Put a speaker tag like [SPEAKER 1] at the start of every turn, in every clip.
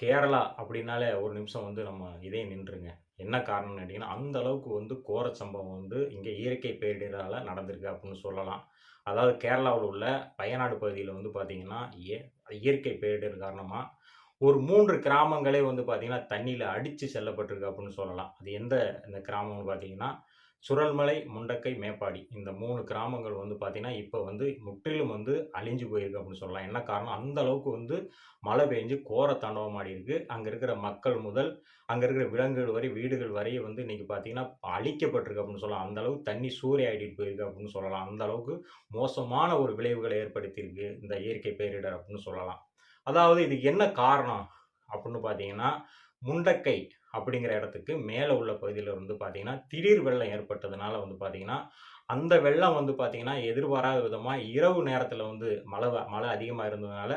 [SPEAKER 1] கேரளா அப்படின்னாலே ஒரு நிமிஷம் வந்து நம்ம இதயம் நின்றுங்க. என்ன காரணம்னு கேட்டீங்கன்னா, அந்த அளவுக்கு வந்து கோர சம்பவம் வந்து இங்க இயற்கை பேரிடரால நடந்திருக்கு அப்படின்னு சொல்லலாம். அதாவது கேரளாவுல உள்ள வயநாடு பகுதியில வந்து பார்த்தீங்கன்னா, இயற்கை பேரிடர் காரணமா ஒரு 3 கிராமங்களே வந்து பார்த்தீங்கன்னா, தண்ணீல அடிச்சு செல்லப்பட்டிருக்கு அப்படின்னு சொல்லலாம். அது எந்த இந்த கிராமம்னு பார்த்தீங்கன்னா, சுரல்மலை, முண்டக்கை, மேப்பாடி இந்த 3 கிராமங்கள் வந்து பார்த்தீங்கன்னா, இப்ப வந்து முற்றிலும் வந்து அழிஞ்சு போயிருக்கு அப்படின்னு சொல்லலாம். என்ன காரணம்? அந்த அளவுக்கு வந்து மழை பெஞ்சு கோர தாண்டவம் ஆடியிருக்கு. அங்க இருக்கிற மக்கள் முதல், அங்க இருக்கிற விலங்குகள் வரை, வீடுகள் வரை வந்து இன்னைக்கு பார்த்தீங்கன்னா, அழிக்கப்பட்டிருக்கு அப்படின்னு சொல்லலாம். அந்த அளவுக்கு தண்ணி சூறையாடிட்டு போயிருக்கு அப்படின்னு சொல்லலாம். அந்த அளவுக்கு மோசமான ஒரு விளைவுகள ஏற்படுத்தியிருக்கு இந்த இயற்கை பேரிடர் அப்படின்னு சொல்லலாம். அதாவது இதுக்கு என்ன காரணம் அப்படின்னு பார்த்தீங்கன்னா, முண்டக்கை அப்படிங்கிற இடத்துக்கு மேல உள்ள பகுதியில வந்து பார்த்தீங்கன்னா, திடீர் வெள்ளம் ஏற்பட்டதுனால வந்து பார்த்தீங்கன்னா, அந்த வெள்ளம் வந்து பார்த்தீங்கன்னா, எதிர்பாராத விதமா இரவு நேரத்தில வந்து மழை அதிகமா இருந்ததுனால,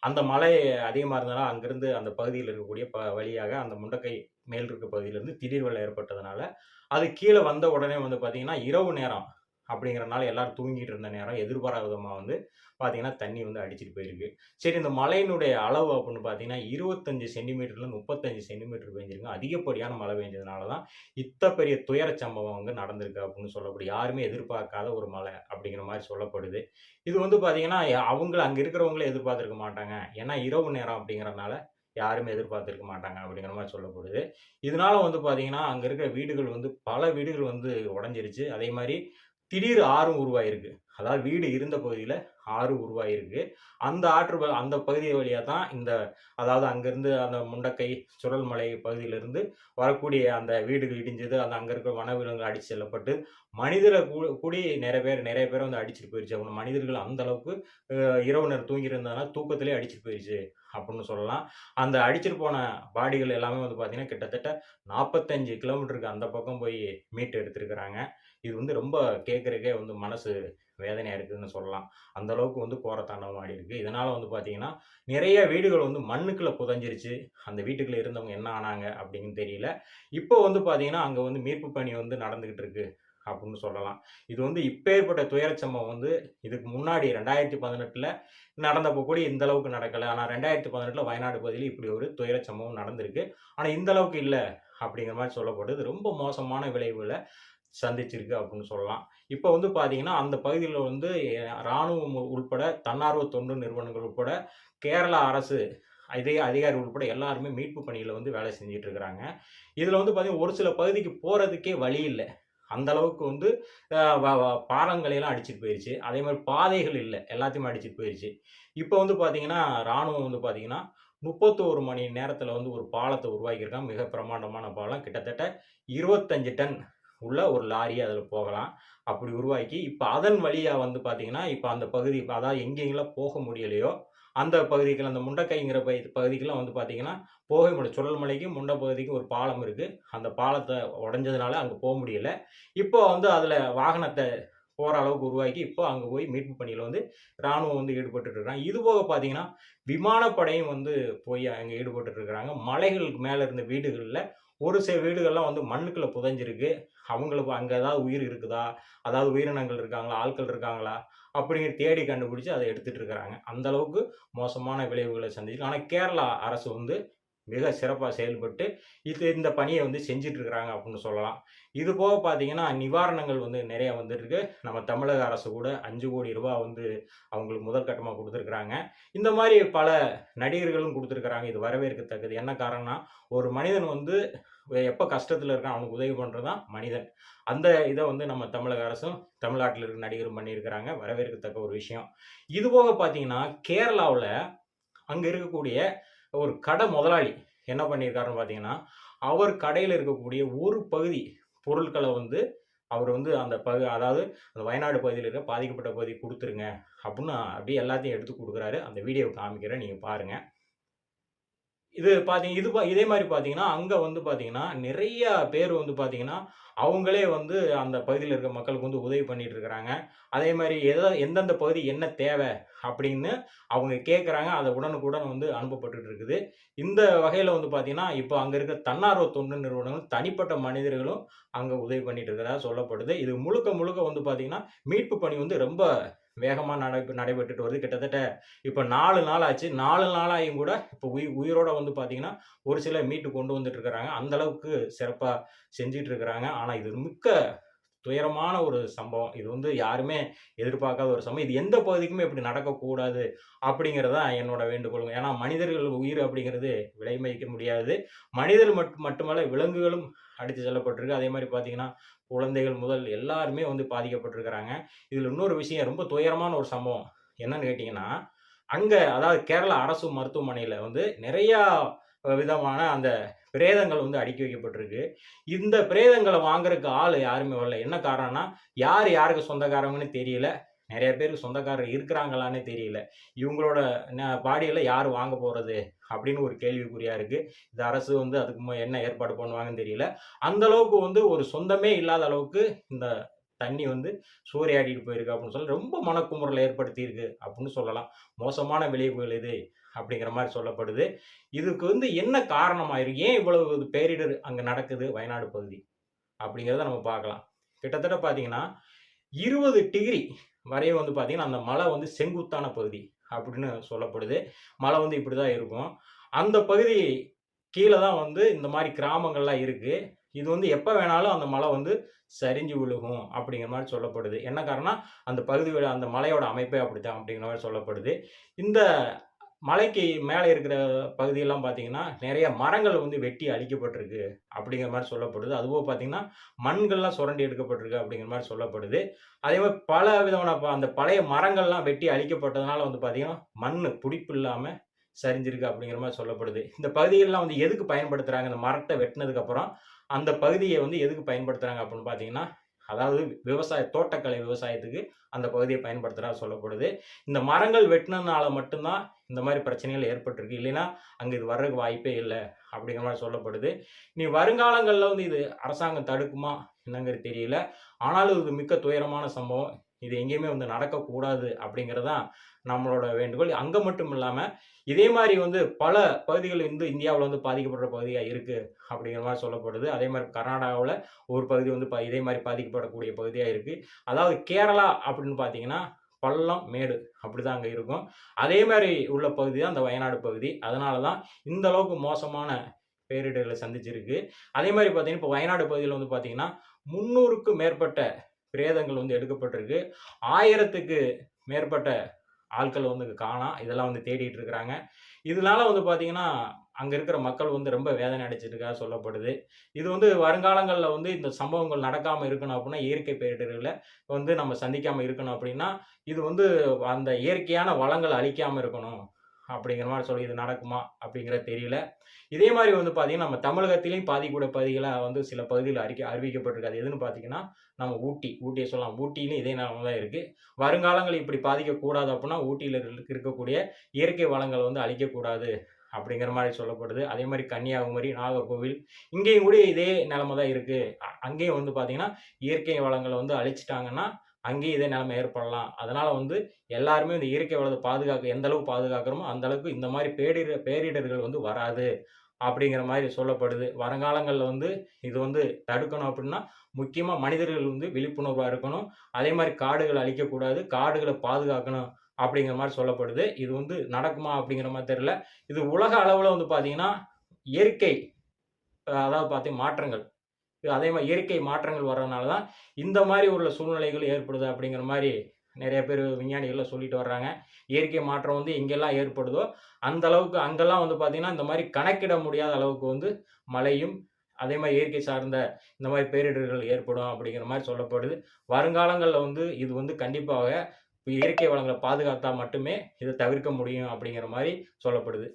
[SPEAKER 1] அந்த மழை அதிகமா இருந்ததுனால, அங்கிருந்து அந்த பகுதியில இருக்கக்கூடிய வழியாக அந்த முண்டக்கை மேல் இருக்க பகுதியிலிருந்து திடீர் வெள்ளம் ஏற்பட்டதுனால, அது கீழ வந்த உடனே வந்து பார்த்தீங்கன்னா, இரவு நேரம் அப்படிங்கிறனால எல்லாரும் தூங்கிட்டு இருந்த நேரம் எதிர்பாராத விதமா வந்து பார்த்தீங்கன்னா, தண்ணி வந்து அடிச்சுட்டு போயிருக்கு. சரி, இந்த மழையினுடைய அளவு அப்படின்னு பார்த்தீங்கன்னா, 25 சென்டிமீட்டர்ல 35 சென்டிமீட்டர் பெஞ்சிருக்கு. அதிகப்படியான மழை பெஞ்சதுனால தான், பெரிய துயர சம்பவம் வந்து நடந்திருக்கு அப்படின்னு சொல்லப்படுது. யாருமே எதிர்பார்க்காத ஒரு மழை அப்படிங்கிற மாரி சொல்லப்படுது. இது வந்து பார்த்தீங்கன்னா, அவங்கள அங்க இருக்கிறவங்களே எதிர்பார்த்திருக்க மாட்டாங்க. ஏன்னா, இரவு நேரம் அப்படிங்கிறனால யாருமே எதிர்பார்த்திருக்க மாட்டாங்க அப்படிங்கிற மாரி சொல்லப்படுது. இதனால வந்து பார்த்தீங்கன்னா, அங்க இருக்கிற வீடுகள் வந்து பல வீடுகள் வந்து உடைஞ்சிருச்சு. அதே மாரி திடீர் ஆறும் உருவாயிருக்கு. அதாவது வீடு இருந்த பகுதியில ஆறு உருவாகியிருக்கு. அந்த பகுதி வழியா தான் அதாவது அங்கருந்து அந்த முண்டக்கை, சுரல்மலை பகுதியிலிருந்து வரக்கூடிய அந்த வீடுகள் இடிஞ்சது. அங்க இருக்கிற வனவிலங்குகள் அடிச்சு செல்லப்பட்டு, மனிதர கூடி நெறைய பேர வந்து அடிச்சுட்டு போயிருச்சு. அவங்க மனிதர்கள் அந்த அளவுக்கு இரவு நேரம் தூங்கியிருந்ததுனால தூக்கத்திலேயே அடிச்சுட்டு போயிருச்சு அப்படின்னு சொல்லலாம். அந்த அடிச்சுட்டு போன பாடிகள் எல்லாமே வந்து பார்த்தீங்கன்னா, கிட்டத்தட்ட 45 கிலோமீட்டருக்கு அந்த பக்கம் போய் மீட்டு எடுத்திருக்கிறாங்க. இது வந்து ரொம்ப கேட்கறதுக்கே வந்து மனசு வேதனையா இருக்குதுன்னு சொல்லலாம். அந்த அளவுக்கு வந்து கோரத்தாண்டவம் ஆடியிருக்கு. இதனால வந்து பார்த்தீங்கன்னா, நிறைய வீடுகள் வந்து மண்ணுக்குள்ள புதைஞ்சிருச்சு. அந்த வீட்டுக்குள்ள இருந்தவங்க என்ன ஆனாங்க அப்படின்னு தெரியல. இப்போ வந்து பார்த்தீங்கன்னா, அங்க வந்து மீட்பு பணி வந்து நடந்துகிட்டு இருக்கு அப்படின்னு சொல்லலாம். இது வந்து இப்பேற்பட்ட துயரச் சம்பவம் வந்து இதுக்கு முன்னாடி 2018ல நடந்தப்போ கூட இந்த அளவுக்கு நடக்கல. ஆனா 2018ல வயநாடு பகுதியில இப்படி ஒரு துயரச் சம்பவம் நடந்திருக்கு. ஆனா இந்த அளவுக்கு இல்ல அப்படிங்கிற மாரி சொல்லப்படுது. ரொம்ப மோசமான விளைவுகள சந்திச்சிருக்கு அப்படின்னு சொல்லலாம். இப்ப வந்து பார்த்தீங்கன்னா, அந்த பகுதியில வந்து ராணுவம் உட்பட, தன்னார்வ தொண்டு நிறுவனங்கள் உட்பட, கேரளா அரசு அதிகாரி உட்பட எல்லாருமே மீட்பு பணியில வந்து வேலை செஞ்சுட்டு இருக்கிறாங்க. இதுல வந்து பார்த்தீங்கன்னா, ஒரு சில பகுதிக்கு போறதுக்கே வழி இல்ல. அந்த அளவுக்கு வந்து அ வ வ பாலங்களை எல்லாம் அடிச்சுட்டு போயிருச்சு. அதேமாரி பாதைகள் இல்ல. எல்லாத்தையுமே அடிச்சுட்டு போயிருச்சு. இப்ப வந்து பார்த்தீங்கன்னா, ராணுவம் வந்து பார்த்தீங்கன்னா, 31 மணி நேரத்தில வந்து ஒரு பாலத்த உருவாக்கியிருக்காங்க. மிக பிரமாண்டமான பாலம். கிட்டத்தட்ட 25 டன் உள்ள ஒரு லாரி அதில போகலாம். அப்படி உருவாக்கி, இப்ப அதன் வழியா வந்து பார்த்தீங்கன்னா, இப்ப அந்த பகுதி அதாவது எங்கெங்கலாம் போக முடியலையோ, அந்த பகுதிகள் அந்த முண்டக்கைங்கிற பகுதிக்கெல்லாம் வந்து பார்த்தீங்கன்னா, போகவே முடியல. சுழல்மலைக்கும், முண்ட பகுதிக்கும் ஒரு பாலம் இருக்கு. அந்த பாலத்த உடைஞ்சதுனால அங்க முடியல. இப்போ வந்து அதில வாகனத்த போற அளவுக்கு உருவாக்கி, இப்போ அங்க போய் மீட்பு பணியில வந்து ராணுவம் வந்து ஈடுபட்டுட்டு இருக்காங்க. இதுபோக பார்த்தீங்கன்னா, விமானப்படையும் வந்து போய் அங்க ஈடுபட்டுட்டு இருக்கிறாங்க. மலைகளுக்கு மேல இருந்த வீடுகள்ல ஒரு சில வீடுகள்லாம் வந்து மண்ணுக்குள்ள புதைஞ்சிருக்கு. அவங்களுக்கு அங்க ஏதாவது உயிர் இருக்குதா? அதாவது உயிரினங்கள் இருக்காங்களா? ஆட்கள் இருக்காங்களா? அப்படின்னு தேடி கண்டுபிடிச்சு அத எடுத்துட்டு இருக்கிறாங்க. அந்த அளவுக்கு மோசமான விளைவுகள சந்திச்சு ஆனா கேரளா அரசு வந்து மிக சிறப்பா செயல்பட்டு, இந்த பணிய வந்து செஞ்சுட்டு இருக்கிறாங்க அப்படின்னு சொல்லலாம். இது போக பார்த்தீங்கன்னா, நிவாரணங்கள் வந்து நிறைய வந்துருக்கு. நம்ம தமிழக அரசு கூட ரூ. 5,00,00,000 வந்து அவங்களுக்கு முதல் கட்டமா குடுத்துருக்காங்க. இந்த மாரி பல நடிகர்களும் குடுத்துருக்காங்க. இது வரவேற்கத்தக்கது. என்ன காரணம்னா, ஒரு மனிதன் வந்து எப்ப கஷ்டத்துல இருக்கான், அவனுக்கு உதவி பண்றது தான் மனிதன். அந்த இத வந்து நம்ம தமிழக அரசும், தமிழ்நாட்டில இருக்கிற நடிகரும் பண்ணியிருக்கிறாங்க. வரவேற்கத்தக்க ஒரு விஷயம். இது போக பார்த்தீங்கன்னா, கேரளாவுல அங்க இருக்கக்கூடிய ஒரு முதலாளி என்ன பண்ணியிருக்காருன்னு பார்த்தீங்கன்னா, அவர் கடையில இருக்கக்கூடிய ஒரு பகுதி பொருட்கள வந்து அவர் வந்து அதாவது அந்த வயநாடு பகுதியில இருக்க பாதிக்கப்பட்ட பகுதிக்கு குடுத்துருங்க அப்படின்னு அப்படியே எல்லாத்தையும் எடுத்து குடுக்குறாரு. அந்த வீடியோவ காமிக்கிறேன். நீங்க பாருங்க. இது பார்த்தீங்க இது இதே மாரி பார்த்தீங்கன்னா, அங்க வந்து பார்த்தீங்கன்னா, நிறைய பேர் வந்து பார்த்தீங்கன்னா, அவங்களே வந்து அந்த பகுதியில இருக்க மக்களுக்கு வந்து உதவி பண்ணிட்டு இருக்கிறாங்க. அதே மாரி எந்தெந்த பகுதி என்ன தேவை அப்படின்னு அவங்க கேட்கறாங்க. அத உடனுக்குடன் வந்து அனுப்பப்பட்டுட்டு இருக்குது. இந்த வகையில வந்து பார்த்தீங்கன்னா, இப்ப அங்க இருக்க தன்னார்வ தொண்டு நிறுவனங்கள், தனிப்பட்ட மனிதர்களும் அங்க உதவி பண்ணிட்டு இருக்கிறதா சொல்லப்படுது. இது முழுக்க முழுக்க வந்து பார்த்தீங்கன்னா, மீட்பு பணி வந்து ரொம்ப வேகமா நடைபெற்றுட்டு வருது. கிட்டத்தட்ட இப்ப 4 நாள் ஆச்சு. 4 நாளாயும் கூட இப்ப உயிரோட வந்து பார்த்தீங்கன்னா, ஒரு சிலர் மீட்டு கொண்டு வந்துட்டு இருக்கிறாங்க. அந்த அளவுக்கு சிறப்பா செஞ்சுட்டு இருக்கிறாங்க. ஆனா இது மிக்க துயரமான ஒரு சம்பவம். இது வந்து யாருமே எதிர்பார்க்காத ஒரு சம்பவம். இது எந்த பகுதிக்குமே இப்படி நடக்கக்கூடாது அப்படிங்கிறது தான் என்னோட வேண்டுகோளுங்க. ஏன்னா மனிதர்கள் உயிர் அப்படிங்கிறது விலை மதிக்க முடியாது. மனிதர் மட்டுமல்ல விலங்குகளும் அடித்து செல்லப்பட்டிருக்கு. அதே மாரி பார்த்தீங்கன்னா, குழந்தைகள் முதல் எல்லாருமே வந்து பாதிக்கப்பட்டிருக்கிறாங்க. இதுல இன்னொரு விஷயம் ரொம்ப துயரமான ஒரு சம்பவம். என்னன்னு கேட்டீங்கன்னா, அங்க அதாவது கேரளா அரசு மருத்துவமனையில வந்து நிறையா விதமான அந்த பிரேதங்கள் வந்து அடுக்கி வைக்கப்பட்டிருக்கு. இந்த பிரேதங்கள வாங்குறதுக்கு ஆள் யாருமே வரல. என்ன காரணம்னா, யார் யாருக்கு சொந்தக்காரங்கன்னு தெரியல. நெறைய பேருக்கு சொந்தக்காரர் இருக்கிறாங்களான்னே தெரியல. இவங்களோட பாடியெல்லாம் யாரு வாங்க போறது? அப்படின்னு ஒரு கேள்விக்குறியா இருக்கு. இந்த அரசு வந்து அதுக்கு என்ன ஏற்பாடு பண்ணுவாங்கன்னு தெரியல. அந்த அளவுக்கு வந்து ஒரு சொந்தமே இல்லாத அளவுக்கு இந்த தண்ணி வந்து சூறையாடிட்டு போயிருக்கு அப்படின்னு சொல்லி ரொம்ப மனக்குமுறல ஏற்படுத்தியிருக்கு அப்படின்னு சொல்லலாம். மோசமான விளைவுகள் இது அப்படிங்கிற மாரி சொல்லப்படுது. இதுக்கு வந்து என்ன காரணமா இருக்கு? ஏன் இவ்வளவு பேரிடர் அங்க நடக்குது வயநாடு பகுதி? அப்படிங்கிறத நம்ம பார்க்கலாம். கிட்டத்தட்ட பார்த்தீங்கன்னா, 20 டிகிரி வரை வந்து பார்த்தீங்கன்னா, அந்த மலை வந்து செங்குத்தான பகுதி அப்படின்னு சொல்லப்படுது. மலை வந்து இப்படிதான் இருக்கும். அந்த பகுதி கீழ தான் வந்து இந்த மாரி கிராமங்கள்லாம் இருக்கு. இது வந்து எப்ப வேணாலும் அந்த மலை வந்து சரிஞ்சு விழுகும் அப்படிங்கிற மாரி சொல்லப்படுது. என்ன காரணம்னா, அந்த பகுதியோட அந்த மலையோட அமைப்பே அப்படித்தான் அப்படிங்கிற மாரி சொல்லப்படுது. இந்த மலைக்கு மேல இருக்கிற பகுதியெல்லாம் பார்த்தீங்கன்னா, நெறைய மரங்கள் வந்து வெட்டி அழிக்கப்பட்டிருக்கு அப்படிங்கிற மாரி சொல்லப்படுது. அதுபோக பார்த்தீங்கன்னா, மண்கள்லாம் சுரண்டி எடுக்கப்பட்டிருக்கு அப்படிங்கிற மாரி சொல்லப்படுது. அதேமாரி பல விதமான அந்த பழைய மரங்கள்லாம் வெட்டி அழிக்கப்பட்டதுனால வந்து பார்த்தீங்கன்னா, மண்ணு புடிப்பு இல்லாம சரிஞ்சிருக்கு அப்படிங்கிற மாரி சொல்லப்படுது. இந்த பகுதிகள்லாம் வந்து எதுக்கு பயன்படுத்துறாங்க? இந்த மரத்த வெட்டுனதுக்கு அப்புறம், அந்த பகுதிய வந்து எதுக்கு பயன்படுத்துறாங்க அப்படின்னு பார்த்தீங்கன்னா, அதாவது தோட்டக்கலை விவசாயத்துக்கு அந்த பகுதிய பயன்படுத்துறதா சொல்லப்படுது. இந்த மரங்கள் வெட்டுனதுனால மட்டும் தான் இந்த மாரி பிரச்சனைகள் ஏற்பட்டிருக்கு. இல்லைன்னா, அங்க இது வர்றதுக்கு வாய்ப்பே இல்ல. அப்படிங்கிற மாரி சொல்லப்படுது. இனி வருங்காலங்கள்ல வந்து இது அரசாங்கம் தடுக்குமா? என்னங்கிறது தெரியல. ஆனாலும் இது மிக்க துயரமான சம்பவம். இது எங்கேயுமே வந்து நடக்கக்கூடாது அப்படிங்கிறது தான் நம்மளோட வேண்டுகோள். அங்க மட்டும் இல்லாம, இதே மாரி வந்து பல பகுதிகள் வந்து இந்தியாவுல வந்து பாதிக்கப்படுற பகுதியா இருக்கு அப்படிங்கிற மாரி சொல்லப்படுது. அதே மாரி கர்நாடகாவுல ஒரு பகுதி வந்து இதே மாரி பாதிக்கப்படக்கூடிய பகுதியா இருக்கு. அதாவது கேரளா அப்படின்னு பார்த்தீங்கன்னா, பள்ளம், மேடு அப்படிதான் அங்க இருக்கும். அதே மாரி உள்ள பகுதி தான் அந்த வயநாடு பகுதி. அதனால தான் இந்த அளவுக்கு மோசமான பேரிடர்களை சந்திச்சிருக்கு. அதே மாரி பார்த்தீங்கன்னா, இப்ப வயநாடு பகுதியில வந்து பார்த்தீங்கன்னா, 300க்கும் மேற்பட்ட பிரேதங்கள் வந்து எடுக்கப்பட்டிருக்கு. 1000த்துக்கு மேற்பட்ட ஆட்கள் வந்து காணோம். இதெல்லாம் வந்து தேடிட்டு இருக்கிறாங்க. இதனால வந்து பார்த்தீங்கன்னா, அங்க இருக்கிற மக்கள் வந்து ரொம்ப வேதனை அடைஞ்சுட்டு இருக்கறதா சொல்லப்படுது. இது வந்து வருங்காலங்கள்ல வந்து இந்த சம்பவங்கள் நடக்காம இருக்கணும் அப்டின்னா, இயற்கை பேரிடர்கள வந்து நம்ம சந்திக்காம இருக்கணும் அப்டின்னா, இது வந்து அந்த இயற்கையான வளங்கள அழிக்காம இருக்கணும். அப்படிங்கிற மாரி சொல்லி இது நடக்குமா? அப்படிங்கிறது தெரியல. இதே மாரி வந்து பார்த்தீங்கன்னா, நம்ம தமிழகத்திலேயும் பாதிக்கப்பட்ட பகுதிகளா வந்து சில பகுதிகள் அறிவிக்கப்பட்டிருக்கு. அது எதுன்னு பார்த்தீங்கன்னா, நம்ம ஊட்டிய சொல்லலாம். ஊட்டியிலும் இதே நிலைமை தான் இருக்கு. வருங்காலங்கள் இப்படி பாதிக்கக்கூடாது அப்புட்ன்னா, ஊட்டியில இருக்கக்கூடிய இயற்கை வளங்கள வந்து அழிக்கக்கூடாது அப்படிங்கிற மாரி சொல்லப்படுது. அதே மாரி கன்னியாகுமரி, நாகர்கோவில் இங்கேயும் கூட இதே நிலைமை தான் இருக்கு. அங்கேயும் வந்து பார்த்தீங்கன்னா, இயற்கை வளங்கள வந்து அழிச்சுட்டாங்கன்னா, அங்கேயும் இதே நிலைமை ஏற்படலாம். அதனால வந்து எல்லாருமே இந்த இயற்கை வளத்த எந்த அளவுக்கு பாதுகாக்கிறோமோ, அந்த அளவுக்கு இந்த மாரி பேரிடர்கள் வந்து வராது. அப்படிங்கிற மாரி சொல்லப்படுது. வருங்காலங்கள்ல வந்து இது வந்து தடுக்கணும் அப்டின்னா, முக்கியமா மனிதர்கள் வந்து விழிப்புணர்வா இருக்கணும். அதே மாரி காடுகள அழிக்கக்கூடாது. காடுகள பாதுகாக்கணும் அப்படிங்கிற மாரி சொல்லப்படுது. இது வந்து நடக்குமா அப்படிங்கிற மாரி தெரியல. இது உலக அளவுல வந்து பார்த்தீங்கன்னா, இயற்கை அதாவது மாற்றங்கள். அதே மாரி இயற்கை மாற்றங்கள் வர்றதுனால தான், இந்த மாரி உள்ள சூழ்நிலைகள் ஏற்படுது அப்படிங்கிற மாரி நெறைய பேரு விஞ்ஞானிகள்லாம் சொல்லிட்டு வர்றாங்க. இயற்கை மாற்றம் வந்து எங்கெல்லாம் ஏற்படுதோ, அந்த அளவுக்கு அங்கெல்லாம் வந்து பார்த்தீங்கன்னா, இந்த மாரி கணக்கிட முடியாத அளவுக்கு வந்து மழையும், அதே மாரி இயற்கை சார்ந்த இந்த மாரி பேரிடர்கள் ஏற்படும் அப்படிங்கிற மாரி சொல்லப்படுது. வருங்காலங்கள்ல வந்து இது வந்து கண்டிப்பாக இயற்கை வளங்கள பாதுகாத்தா மட்டுமே இத தவிர்க்க முடியும் அப்படிங்கிற மாரி சொல்லப்படுது.